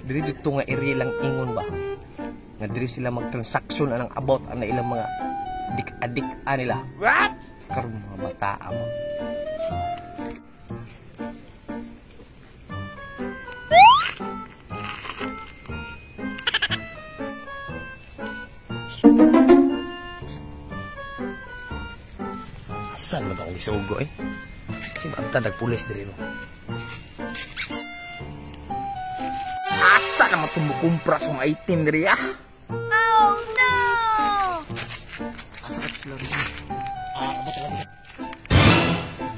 Diri dito nga area lang ingon ba. Nga diri sila magtransaksyon anang about ana ilang mga dik-adik nila. What? Karon mga bata mo. Asan man akong isugo eh? Kasi banta nagpulis diri no. Asa naman tumukumpra sa mga item diri ah? Oh no! Asa ka sila rin?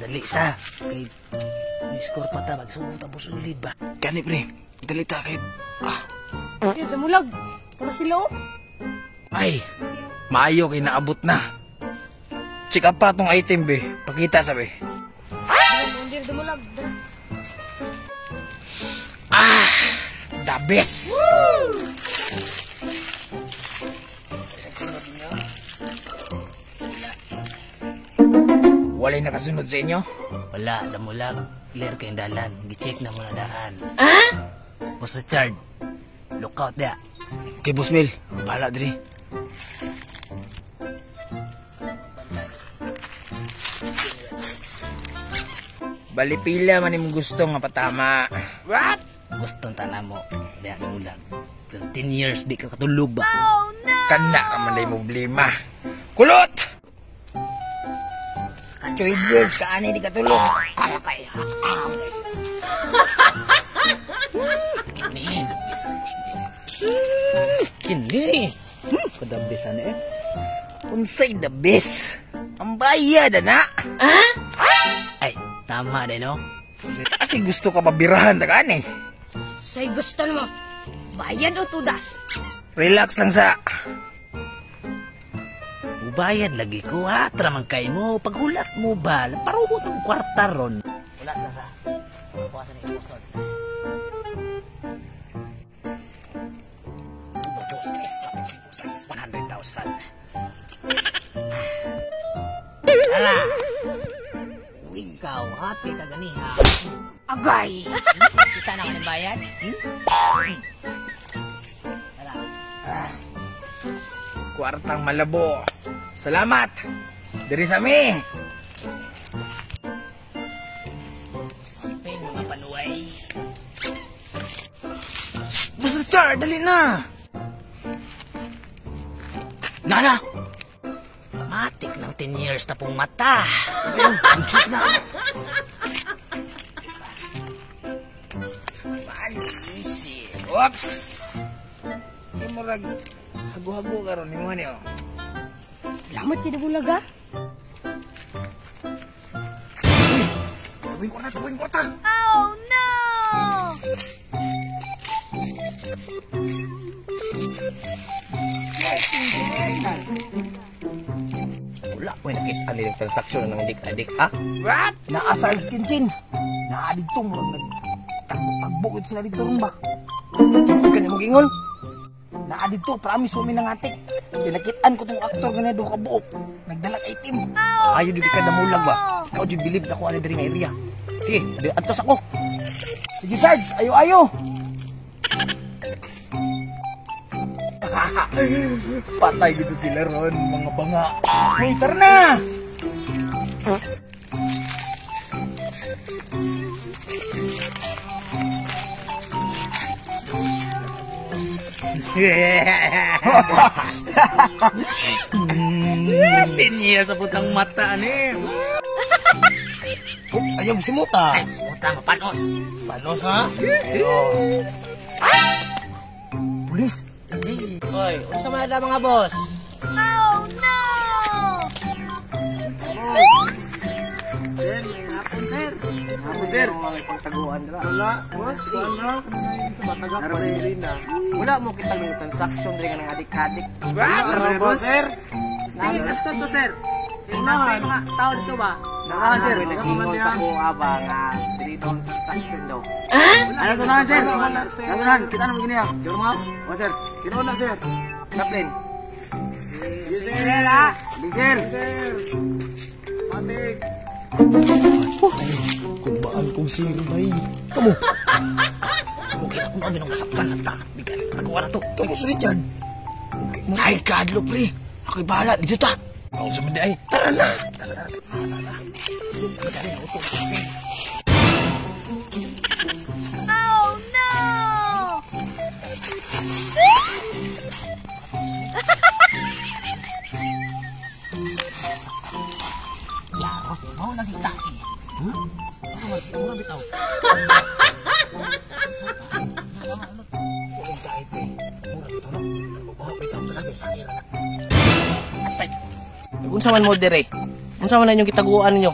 Dali ta. Kay ni-score pa ta. Magsubot ang pusulid ba? Gani pre. Dali ta kay... Diyos, damulag. Tara sila oh. Ay, maayo kay naabot na. Check up pa tong item be. Pakita sabi. Diyos, damulag. The best! Walay nakasunod sa inyo? Wala, damulag. Clear kayong dalan. Gicheck na muna daan. Ah? Boss Richard, lookout dia. Okay, Boss Mel. Bahala diri. Bali pila man imong gusto nga patama. What? Gustong tana mo. Dia, damulag. 10 years di ka katulog ba? Oh no! Kana raman day problema. Kulot! 12 years ka ani di katulog. Kaya. Kini, dabis ang Boss Mel. Kini. Kadabisan eh. Unsay the best? Ang bayad na. Ah? Ay, tama din no? Kasi gusto ka pabirahan ta kani. Say gusto mo. Bayad o tudas? Relax lang sa. Ubayad lagi ko ha. Tramang kay mo. Paghulat mo ba? Paruhot ang kwarta ron. Ulat na sa. Pakuwasan ni Iposod. Dos mes. Tapos si Pusais. 100,000. Tara. Ikaw, hati ka gani ha. Agay! Kita na ka ng bayad? Kwartang malabo. Salamat. Diri sa mi. Pay mga panuway. Boss Richard, dali na. Nana! Matik ng 10 years na pong mata. Bugsik na. Malisi. Oops. Hindi mo rag hago-hago ka ron. Himuhan niyo. Lamat ka damulag ah. Tuwing kwarta, tuwing kwarta. Oh no! Wala ko nakita nilang transaksyon ng adik-adik, ah? What? Naasar skin chin. Naaditong mo. Nagtagbog sila dito rin ba? Ito ka niyo mag-ingon? Naadito, promise mo minangatik. Pinakitaan ko tong aktor nga na doon kabuok. Nagdalag item. Ayaw di ka damulag ba? Ikaw di believe na ko ano diri nga area. Sige, antos ako. Sige, Sarge, ayo-ayo. Patay dito sila ron, mga banga. Hoy, tara na! Tinira sa putang mata ni. Ayaw, simuta. Ay, putang panos. Panos, ha? Pulis. Hoy, unsa man ada mga boss? Oh no! Sir, mga pagtaguan dira. Wala, boss. Wala. Matagap pa rin na. Wala mo kita ng transaction diri nga ng adik-adik. Wala, boss, sir. Ito to, sir. Mga tao dito ba? Nakahan, sir. Nag-ingon sa ko aba nga diri daw transaction daw. Ano to na, sir? Ano na, kita naman gini ha. Sir mo? O, sir. Sino na, sir? Chaplain. Yes, sir. Sir. Matik. Kumbaan kong sino ba eh. Kamu. kaya kung namin ang masakpan at bigay. Nagawa na to. Tapos Richard. Ay, kadlo, pre. Ako'y bahala. Dito ta. Ako sa mandi ay. Tara na. Klaro, mau lagi taki. Ako bitaw. Unsa man mo dire? Unsa man na inyong kitaguan ninyo?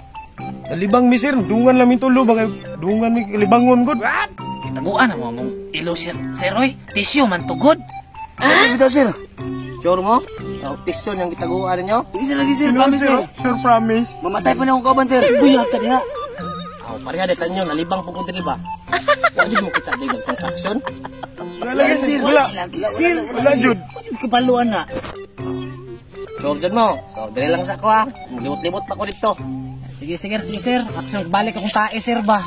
Libang mi sir, dungan lang mi tulo bagay dungan mi libangon gud. Kitaguan na mo mong ilo, sir. Sir, oy. Tisyo man tugod. Bitaw sir. Sure mo? Autisyon yung kitaguan ninyo? Isa lagi sir, promise sir. Sure promise. Mamatay pa na akong kauban sir. Buyat ka diha. Aw, pareha detan nyo, nalibang po ko diri ba? Wala mo kita din ng transaction. Wala lagi sir, wala. Sir, wala jud. Kapaluan na. Sure dyan mo. So, dali lang sa ko ha. Libot-libot pa ko dito. Sige, sir. Action, balik akong tae, sir ba?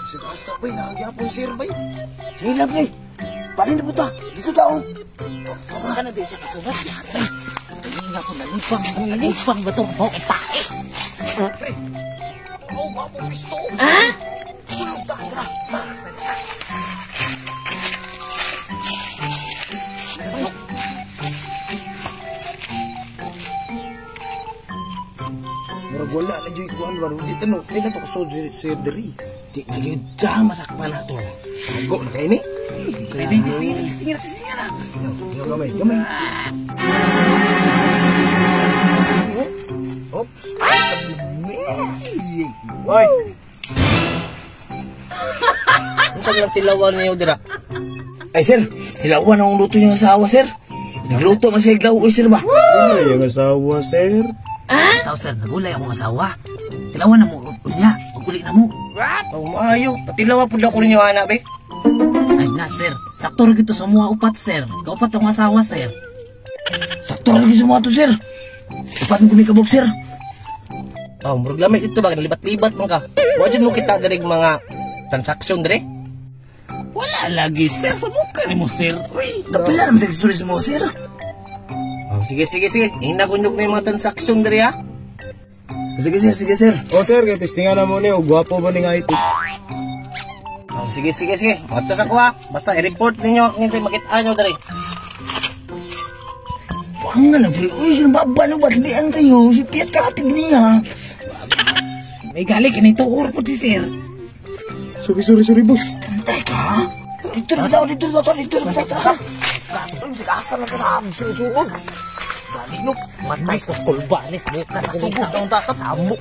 Sir, basta bay, nakagyapon sir bay. Sige lang, pre. Paano na po ta? Dito tao. Ka na din siya kasubat. Hindi nga ko nalipang ba itong bawang tae? Murag wala na jud kuan wala dito no. Kailan to ko sir diri. Di ngayon dyan masakpan na to. Go na kay ni. Tingin na. Gamay. Oops. Hoy! Unsa man ang tilawan niyo dira? Ay sir, hilawan ang luto yung asawa sir. Nagluto man siya iglaw sir ba? Ano yung asawa sir? Tao, sir, nagulay akong asawa. Tilawan na mo, unya. Uli na mo. Oh, maayo. Patilawa pud ako ninyo ana be. Ay na, sir. Sakto rin ito sa mga upat, sir. Kaupat ang asawa, sir. Sakto lagi sa mga to sir. Upat mo kumikabog sir. Oh, murag lamay ito ba libat-libat man ka. Wa jud mo kita diri mga transaction dire. Wala lagi, sir. Sa mukha ni mo, sir. Uy, kapila naman tag-story sa mga sir. Oh, sige. Hina kunyog na yung mga transaction dire ha. Sige sir. O sir, kaya testingan na mo niyo. Gwapo ba ni nga ito? Oh, sige. Matos ako ha. Basta i-report ninyo ngintay makita nyo dire. Ang nga lang, pre. Uy, nababa ba't lian kayo? Si Piat kating niya. May gali ka nito. Urpot si sir. Sorry, boss. Tantay ka? Dito na ba tayo? Sige, asal lang ka na. Sunog. Balinok. Matay sa kulbalis. Buka na Subok ang tatas. Amok.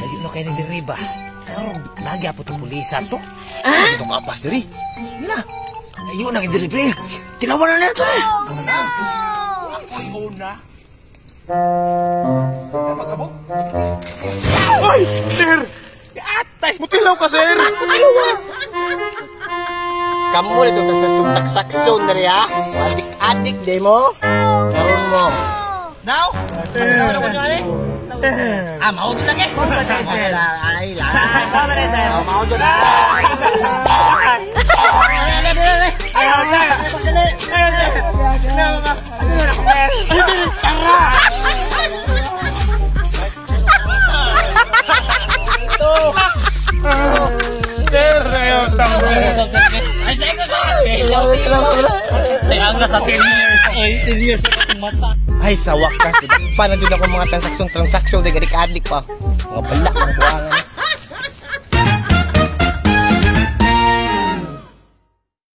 Lagi no kayo nagdiriba. Karong lagi apo itong pulisan to. Ito kapas diri. Gila. Ayun ang diri, pre. Tilawan na ito eh. Ako'y una. Ay, sir! Atay! Mutilaw ka, sir! Kamu nito taksakson na rin ha. Adik-adik de mo. Karoon mo. Now? Ano ko nyo eh? Maudod lang eh. Ay, lang. Maudod lang. Ay, sa wakas. Paano din ako mga transaksyon. Di adik-adik pa. Mga balak ng buwangan.